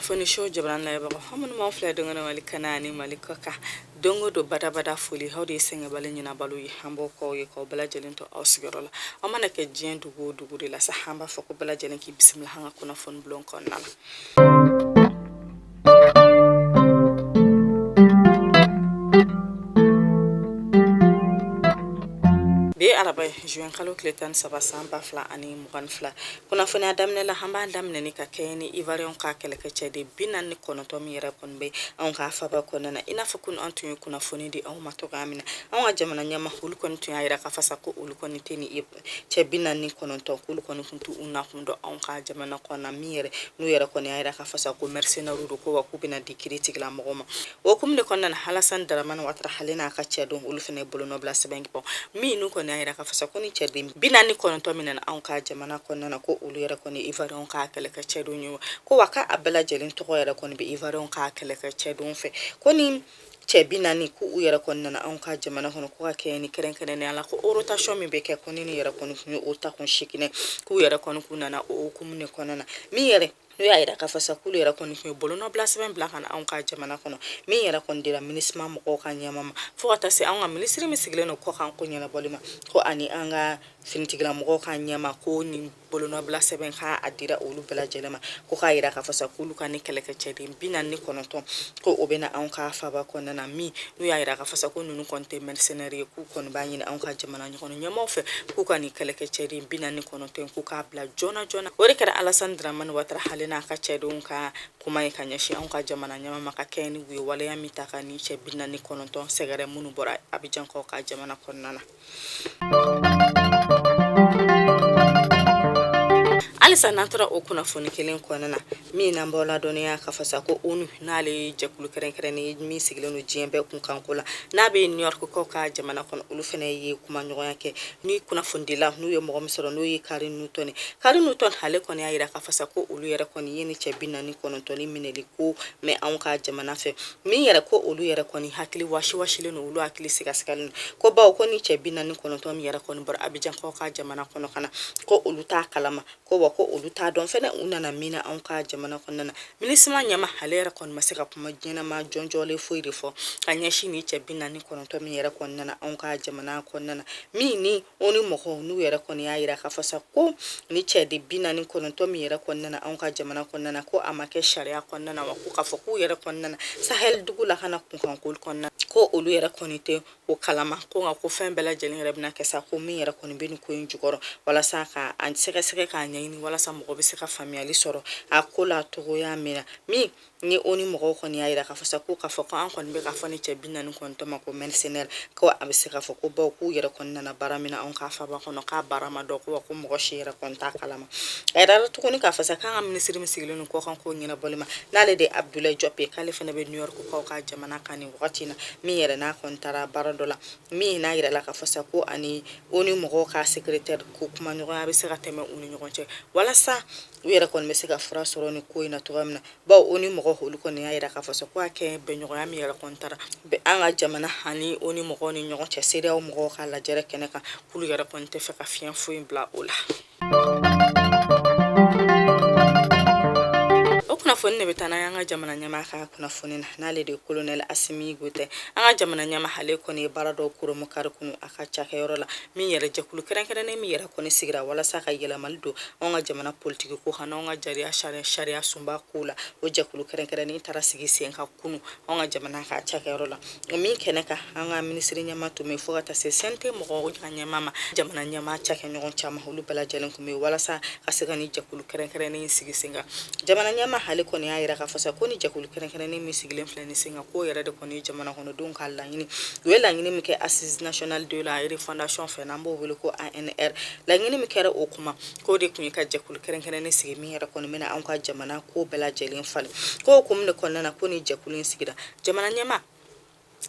kunnafoni show jabran la ba hamun ma fla donga na malika nani malika ka dongo do bada fuli hawde senga balin na balu hambo ko ko bala jelen to ausgirola amana ke jien dugu de la sahamba foko bala jelen ki bismillah hanga kunnafon blon kon nala be araba juin kalo kletan saba samba fla ani mugan fla kuna fona damne la hamba damne ni ka keni ivarion ka kele ke chede binan ni kono to mi repon be on ka fa ba kono na ina fa kun antu kuna foni di on mato gamina on jamana nyama hul kon tu ayra ka fasa ko ul kon teni che binan ni kono to kul kon kuntu una kundo on ka jamana kona mire nu yera kon ayra ka fasa ko mercenaire ru ko wa kubina di critique la mo o kum le kon na halasan daraman watra halina ka chedo ul fene bolono bla sebengi po mi nu kon ayra ka fasa koni chedi binani kono to minen an ka jamana kono na ko uluyera koni ivarion ka kele ka chedu nyu ko waka abela jelin to yera koni be ivarion ka kele ka chedu fe koni che binani ku uyera koni na an ka jamana kono ko ka keni keren ne ala ko rotation mi be ke koni ni yera koni ku o ta kon shikine ku yera koni kuna na o kumne kono na mi yere no ya ira ka fasa kulu yera koni ku bolono place ben black na an ka jamana kono mi yera koni dira ministre mo ko kan yama fo ta se an ministre mi sigle no ko kan ko nyana bolima ko ani anga fintigla mo kan nyama ko ni bolono place ben ka adira olu bela jelema ko ka ira ka fasa kulu kan kele ke chedi binan ni kono to ko obena an ka fa ba kono na mi no ya ira ka fasa ko nunu konte mercenaire ku kono ba ni an ka jamana ni kono nyama fe ku kan kele ke chedi binan ni kono to ku ka bla jona ore kara Alessandra man watra halina ka chedun ka kuma kanyashi an ka jamana nyama maka keni wi wala ya mitaka ni che binan ni kono to segare munu bora abijan ko ka jamana konnana alisa natra o kuna foni kelen konana mi nambola doniya ka fasa ko onu nale jakulu keren ni mi siglenu jembe kun kankula na be New York ko ka jamana kon ulu fene yi kuma nyoya ke ni kuna fondila nu yo mo misoro no yi karin nuton hale kon ya ira ka fasa ko ulu yere kon yeni che binani kon to ni mineli ko me an ka jamana fe mi yere ko ulu yere kon hakili washi le no ulu hakili sigaskal ko ba ko ni che binani kon to mi yere kon bor abijan ko ka jamana kon kana ko ulu ta kalama ko ko oluta don fene unana mina an ka jamana konnana minisma nyama halera kon masika kuma jena ma jonjole fuiri fo kanya shini che binani kono to mi yera konnana an ka jamana konnana mi ni oni mo ko nu yera kon ya ira ka fasa ko ni che de binani kono to mi yera konnana an ka jamana konnana ko amake sharia konnana wa ku ka fo ku yera konnana sahel dugula kana kun kan kul konnana ko olu yera konite o kalama ko nga ko fen bela jelin rebna kesa ko mi yera kon bin ko njugoro wala saka an seke ka nyini wala sa mo be se ka family soro akola to ya mena mi ni oni mo ko ni ayira ka fasa ko ka fo ko an kon be ka fani che binan kon to mako mercenaire ko abe se ka fo ko ba ku yera kon na baramina on ka fa ba kono ka barama do ko ko mo ko shira kon ta kalama ayira to ko ni ka fasa kan ministre mi sigilenu ko kan ko nyina bolima nale de Abdoulaye Diopé kalifa na be New York ko ka jamana kani watina mi yera na kon tara baradola mi na ayira la ka fasa ko ani oni mo ko ka secrétaire ko kuma nyo abe se ka teme uni nyo konche wala sa wera kon me se ka fra soro ni ko ina to gamna ba oni mo ko holu kon ya ira ka fasa ko ake be nyo ya mi yera kon tara be anga jamana hani oni mo ko ni nyo che sere o mo ko kala jere keneka kulu yera kon te fe ka fian fu bla ola kuna fonni ne betana yanga jamana nyama ka kuna fonni na le de colonel Asimi Gote anga jamana nyama hale ko ne barado kuro mo kar kunu aka chaka yorola mi yere jakulu keren ne mi yere ko ne sigira wala saka yela maldo anga jamana politique ko hana anga jaria sharia sumba kula o jakulu keren ne tara sigi sen ka kunu anga jamana ka chaka yorola mi keneka anga ministre nyama to me fogata se sente mo ko nyama jamana nyama chaka nyon chama hulu bala jelen ko me wala sa kasega ni jakulu keren ne sigi senga jamana nyama hale ko ni ayira ka fasa ko ni jakul keren ni mi sigilen flani singa ko yara de ko ni jamana kono don kala yini wela ngini mi ke assise national de la fondation fenambo wele ko ANR la ngini mi kere o kuma ko de kun ka jakul keren ni sigi mi yara kono mena an ka jamana ko bela jelen fal ko kum ne kono na ko ni jakulin sigida jamana nyama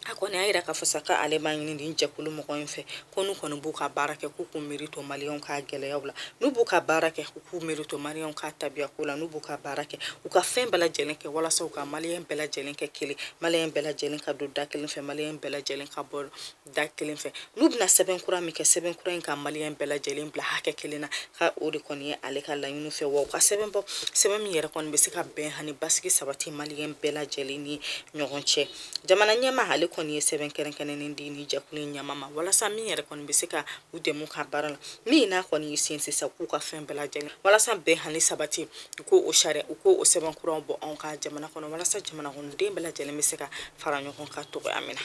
a kɔni y'a yira k'a fɔ sa ka ale b'a ɲini nin jɛkulu mɔgɔ in fɛ ko n'u kɔni b'u ka baara kɛ k'u k'u miiri to maliyɛnw ka gɛlɛyaw la n'u b'u ka baara kɛ k'u miiri to maliyɛnw ka tabiyako la n'u b'u ka baara kɛ u ka fɛn bɛɛ lajɛlen kɛ walasa u ka maliyɛn bɛɛ lajɛlen kɛ kelen maliyɛn bɛɛ lajɛlen ka don da kelen fɛ maliyɛn bɛɛ lajɛlen ka bɔ da kelen fɛ n'u bɛna sɛbɛn kura min kɛ sɛbɛn kura in ka maliyɛn bɛɛ lajɛlen bila hakɛ kelen na ka o de kɔni ye ale ka laɲini fɛ wa u ka sɛbɛn bɔ sɛbɛn min yɛrɛ kɔni bɛ se ka bɛn hani basigi sabati maliyɛn bɛɛ lajɛlen ni ɲɔgɔn cɛ jamana ɲɛma ale kɔni ye sɛbɛn kɛrɛnkɛrɛnnen di ni jɛkulu in ɲama ma walasa min yɛrɛ kɔni bɛ se ka u dɛmɛ ka baara la min n'a kɔni y'i sen sisan k'u ka fɛn bɛɛ lajɛlen walasa bɛn hani sabati u ko o sariya u ko o sɛbɛn kuraw bɔ anw ka jamana kɔnɔ walasa jamana kɔnɔden bɛɛ lajɛlen bɛ se ka fara ɲɔgɔn kan togoya min na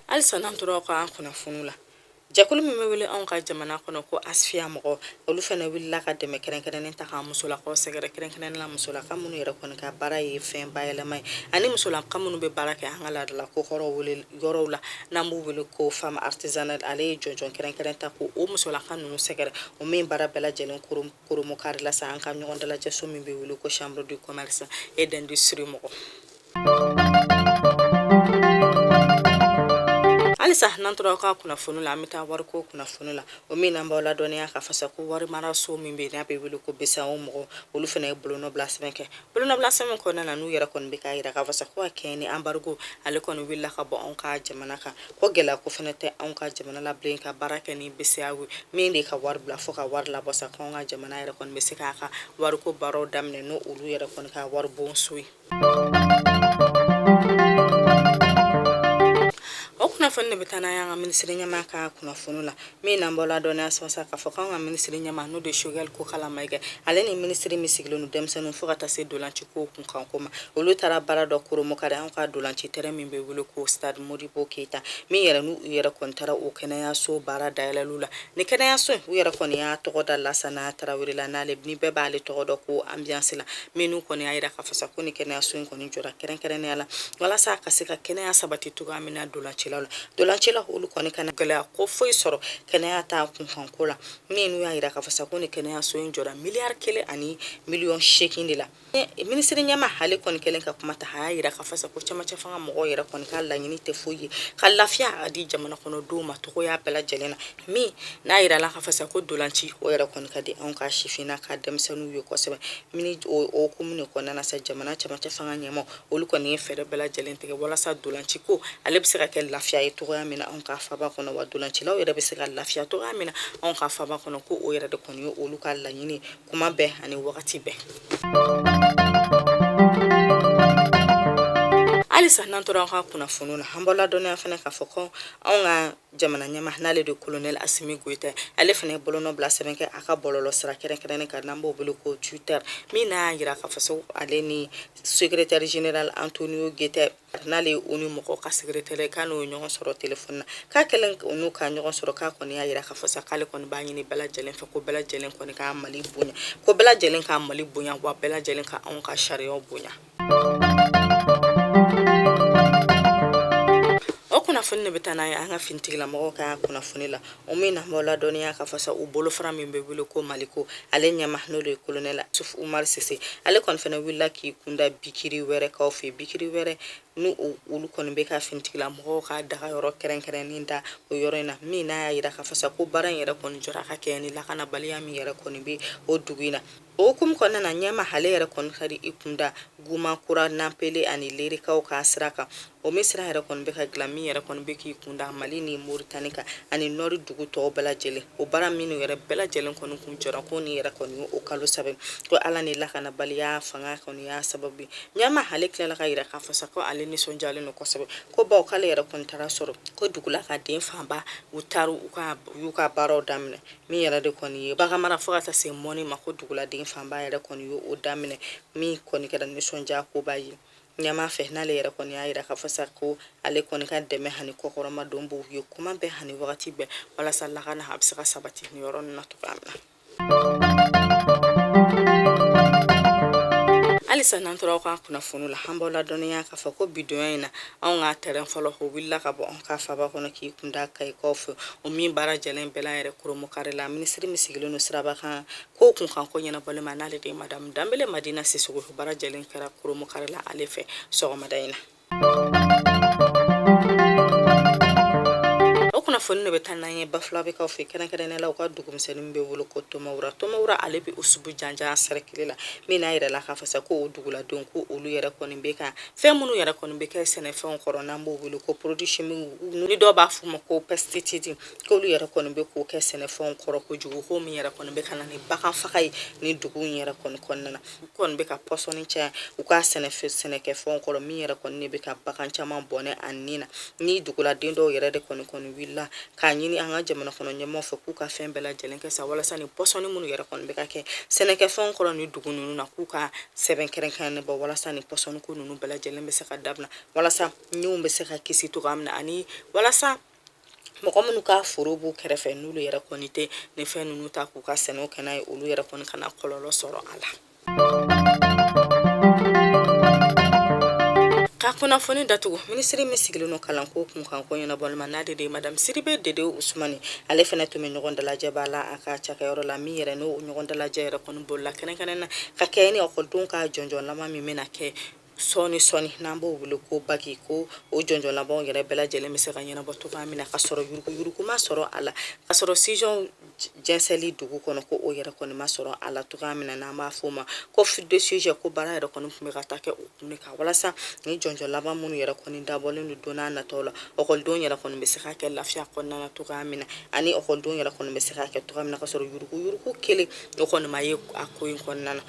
halisa n'an tora k'an kunnafoni la jɛkulu min bɛ wele anw ka jamana kɔnɔ ko asifiya mɔgɔ olu fana wulila ka dɛmɛ kɛrɛnkɛrɛnnen ta k'an musolakaw sɛgɛrɛ kɛrɛnkɛrɛnnen la musolaka minnu yɛrɛ kɔni ka baara ye fɛn bayɛlɛma ye ani musolaka minnu bɛ baara kɛ an ka laadala ko kɔrɔw wele yɔrɔw la n'an b'u wele ko femme artisanale ale ye jɔnjɔn kɛrɛnkɛrɛn ta ko o musolaka ninnu sɛgɛrɛ o min baara bɛɛ lajɛlen koromo kari la sa an ka ɲɔgɔn dalajɛ so min bɛ wele ko chambre du commerce et d'industrie mɔgɔ halisa n'an tora ka kunnafoni la an bɛ taa wariko kunnafoni la o min n'an b'aw ladɔnniya ka fasa ko wari maraso min bɛ yen n'a bɛ wele ko BCEAO mɔgɔ olu fana ye bolonɔbila sɛbɛn kɛ bolonɔbila sɛbɛn kɔnɔna na n'u yɛrɛ kɔni bɛ k'a yira k'a fasa ko a kɛɲɛ ni embargo ale kɔni wulila ka bɔ anw ka jamana kan ko gɛlɛya ko fana tɛ anw ka jamana la bilen ka baara kɛ ni BCEAO min de ka wari bila fo ka wari labɔ sa k'anw ka jamana yɛrɛ kɔni bɛ se k'a ka wariko baaraw daminɛ n'o olu yɛrɛ kɔni ka wari bon so ye o kunnafoni de bɛ taa n'an y'an ka minisiri ɲɛmaa ka kunnafoni la min n'an bɔra dɔɔniya sɔnsa k'a fɔ k'an ka minisiri ɲɛmaa n'o de Choguel Kokala Mayiga ale ni minisiri min sigilen don denmisɛnninw fo ka taa se dolanci ko kunkanko ma olu taara baara dɔ koromokari an ka dolanci terrain min bɛ wele ko stade Modibo Keita min yɛrɛ n'u yɛrɛ kɔni taara o kɛnɛyaso baara dayɛlɛliw la ni kɛnɛyaso in u yɛrɛ kɔni y'a tɔgɔ da Lasana Tarawele la n'ale ni bɛɛ b'ale tɔgɔ dɔn ko ambiance la min n'u kɔni y'a yira k'a fɔ sa ko ni kɛnɛyaso in kɔni jɔra kɛrɛnkɛrɛnnenya la walasa ka se ka kɛnɛya sabati cogoya min na dolancilaw la dolancila olu kɔni kana gɛlɛya ko foyi sɔrɔ kɛnɛya ta kunkanko la min n'u y'a yira k'a fɔ sa ko ni kɛnɛyaso in jɔra miliyari 1 ani miliyɔn 8 de la minisiri ɲɛma ale kɔni kɛlen ka kuma ta a y'a yira k'a fɔ sa ko cɛmancɛ fanga mɔgɔw yɛrɛ kɔni ka laɲini tɛ foyi ye ka lafiya a di jamana kɔnɔdenw ma togoya bɛɛ lajɛlen na min n'a yira la k'a fɔ sa ko dolanci o yɛrɛ kɔni ka di anw ka sifinna ka denmisɛnninw ye kosɛbɛ min o hukumu de kɔnɔna na sa jamana cɛmancɛ fanga ɲɛmaw olu kɔni ye fɛɛrɛ bɛɛ lajɛlen tigɛ walasa dolanci ko ale bɛ se ka kɛ lafiya ye togoya min na anw ka faba kɔnɔ wa dolancilaw yɛrɛ bɛ se ka lafiya togoya min na anw ka faba kɔnɔ ko o yɛrɛ de kɔni ye olu ka laɲini kuma bɛɛ ani wagati bɛɛ halisa n'an tora an ka kunnafoniw la an bɔra dɔnniya fana k'a fɔ ko anw ka jamana ɲɛma n'ale de colonel Asimi Goita ale fana ye bolonɔ bila sɛbɛn kɛ a ka bɔlɔlɔ sira kɛrɛnkɛrɛnnen kan n'an b'o wele ko Twitter min n'a yira k'a fɔ so ale ni secrétaire général Antonio Guterres n'ale ye ONU mɔgɔ ka secrétaire k'a n'o ye ɲɔgɔn sɔrɔ téléphone na k'a kɛlen n'u ka ɲɔgɔn sɔrɔ k'a kɔni y'a yira k'a fɔ sa k'ale kɔni b'a ɲini bɛɛ lajɛlen fɛ ko bɛɛ lajɛlen kɔni ka Mali bonya ko bɛɛ lajɛlen ka Mali bonya wa bɛɛ lajɛlen ka anw ka sariyaw bonya o kunnafoni de bɛ taa n'a ye an ka finitigilamɔgɔw ka kunnafoni la o min na b'aw ladɔnniya ka fɔ sa u bolofara min bɛ wele ko Maliko ale ɲɛma n'o de ye colonel Suf Umar Sise ale kɔni fana wulila k'i kunda bikiri wɛrɛ kaw fɛ bikiri wɛrɛ n'u olu kɔni bɛ ka finitigilamɔgɔw ka daga yɔrɔ kɛrɛnkɛrɛnnen da o yɔrɔ in na min n'a y'a yira k'a fɔ sa ko baara in yɛrɛ kɔni jɔra ka kɛ ni lakanabaliya min yɛrɛ kɔni bɛ o dugu in na o hukumu kɔnɔna na ɲɛma ale yɛrɛ kɔni ka di i kunda Guma Kura Nampele ani Lerikaw ka sira kan o min sira yɛrɛ kɔni bɛ ka dilan min yɛrɛ kɔni bɛ k'i kunda Mali ni Moritani kan ani nɔri dugu tɔw bɛɛ lajɛlen o baara minnu yɛrɛ bɛɛ lajɛlen kɔni kun jɔra ko ni yɛrɛ kɔni ye o kalo 3 ko ala ni lakanabaliya fanga kɔni y'a sababu ye ɲɛma ale tilala ka yira k'a fɔ sa ko ale nisɔndiyalen don kosɛbɛ ko bawo k'ale yɛrɛ kɔni taara sɔrɔ ko dugula ka den fanba u y'u ka baaraw daminɛ min yɛrɛ de kɔni ye baganmara fo ka taa se mɔni ma ko dugula den fanba yɛrɛ kɔni ye o daminɛ min kɔni kɛra nisɔndiya koba ye ɲama fɛ n'ale yɛrɛ kɔni y'a yira k'a fɔ sa ko ale kɔni ka dɛmɛ hani kɔkɔrɔma don b'u ye kuma bɛɛ hani wagati bɛɛ walasa lakana a bɛ se ka sabati ni yɔrɔ ninnu na cogoya min na halisa n'an tora ka kunnafoni la an b'aw ladɔnniya k'a fɔ ko bidonya in na anw ka terrain fɔlɔ o wulila ka bɔ an ka faba kɔnɔ k'i kunda Kayi kɔfɛ o min baara jɛlen bɛɛ la yɛrɛ Kurumukare la minisiri min sigilen don siraba kan ko kunkan ko ɲɛnabɔlen ma n'ale de ye madame Danbele Madina Sisoko baara jɛlen kɛra Kurumukare la ale fɛ sɔgɔmada in na. Kunnafoni bɛ taa n'an ye Bafulabe kaw fɛ kɛrɛnkɛrɛnnenya la u ka dugumisɛnnin bɛ wolo ko Tomawura ale bɛ Usubu janjan cercle la min n'a yɛrɛ la k'a fɔ sa ko o duguladenw ko olu yɛrɛ kɔni bɛ ka fɛn minnu yɛrɛ kɔni bɛ kɛ sɛnɛfɛnw kɔrɔ n'an b'o wele ko produit chimique ni dɔw b'a fɔ o ma ko pesticide k'olu yɛrɛ kɔni bɛ k'o kɛ sɛnɛfɛnw kɔrɔ kojugu ko min yɛrɛ kɔni bɛ ka na ni bagan faga ye ni dugu in yɛrɛ kɔni kɔnɔna na u kɔni bɛ ka pɔsɔni caya u ka sɛnɛkɛfɛnw kɔrɔ min yɛrɛ kɔni bɛ ka bagan caman bɔnɛ a nin na ni duguladen dɔw yɛrɛ de kɔni wulila k'a ɲini an ka jamana kɔnɔ ɲɛmɔgɔw fɛ k'u ka fɛn bɛɛ lajɛlen kɛ sa walasa ni pɔsɔni minnu yɛrɛ kɔni bɛ ka kɛ sɛnɛkɛfɛnw kɔrɔ ni dugu ninnu na k'u ka sɛbɛn kɛrɛnkɛrɛnnen bɔ walasa ni pɔsɔni ko ninnu bɛɛ lajɛlen bɛ se ka dabila walasa ɲɛw bɛ se ka kisi cogoya min na ani walasa mɔgɔ minnu ka foro b'u kɛrɛfɛ n'olu yɛrɛ kɔni tɛ ni fɛn ninnu ta k'u ka sɛnɛw kɛ n'a ye olu yɛrɛ kɔni kana kɔlɔlɔ sɔrɔ a la. Ka kunnafoni datugu minisiri min sigilen don kalanko kunkan ko ɲɛnabɔli ma n'a de ye madame Sidibe Dede Usumani ale fana tun bɛ ɲɔgɔn dalajɛ b'a la a ka cakɛyɔrɔ la min yɛrɛ n'o ɲɔgɔn dalajɛ yɛrɛ kɔni bolila kɛrɛnkɛrɛnnen ka kɛ ni ɔkɔlidenw ka jɔnjɔn laban min bɛna kɛ sɔɔni n'an b'o wele ko bagi ko o jɔnjɔn labanw yɛrɛ bɛɛ lajɛlen bɛ se ka ɲɛnabɔ cogoya min na ka sɔrɔ yuruku ma sɔrɔ a la ka sɔrɔ sijon jɛnsɛli dugu kɔnɔ ko o yɛrɛ kɔni ma sɔrɔ a la cogoya min na n'an b'a fɔ o ma ko fil de sujet ko baara yɛrɛ kɔni tun bɛ ka taa kɛ o kun de kan walasa ni jɔnjɔn laban minnu yɛrɛ kɔni dabɔlen don don n'a nataw la ɔkɔlidenw yɛrɛ kɔni bɛ se ka kɛ lafiya kɔnɔna na cogoya min na ani ɔkɔlidenw yɛrɛ kɔni bɛ se ka kɛ cogoya min na ka sɔrɔ yuruku kelen o kɔni ma ye a ko in kɔnɔna na.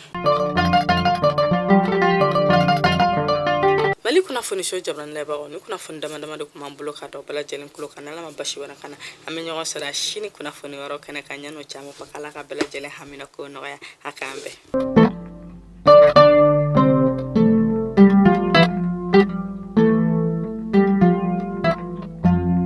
Mali kunnafoni so jabran labagaw ni kunnafoni dama de kuma bolo ka dɔ bɛɛ lajɛlen kulo kan ala ma basi wɛrɛ kana an bɛ ɲɔgɔn sɔrɔ sini kunnafoni wɛrɛw kɛnɛ kan ɲano caman fɔ k'ala ka bɛɛ lajɛlen hamina ko nɔgɔya a k'an bɛn.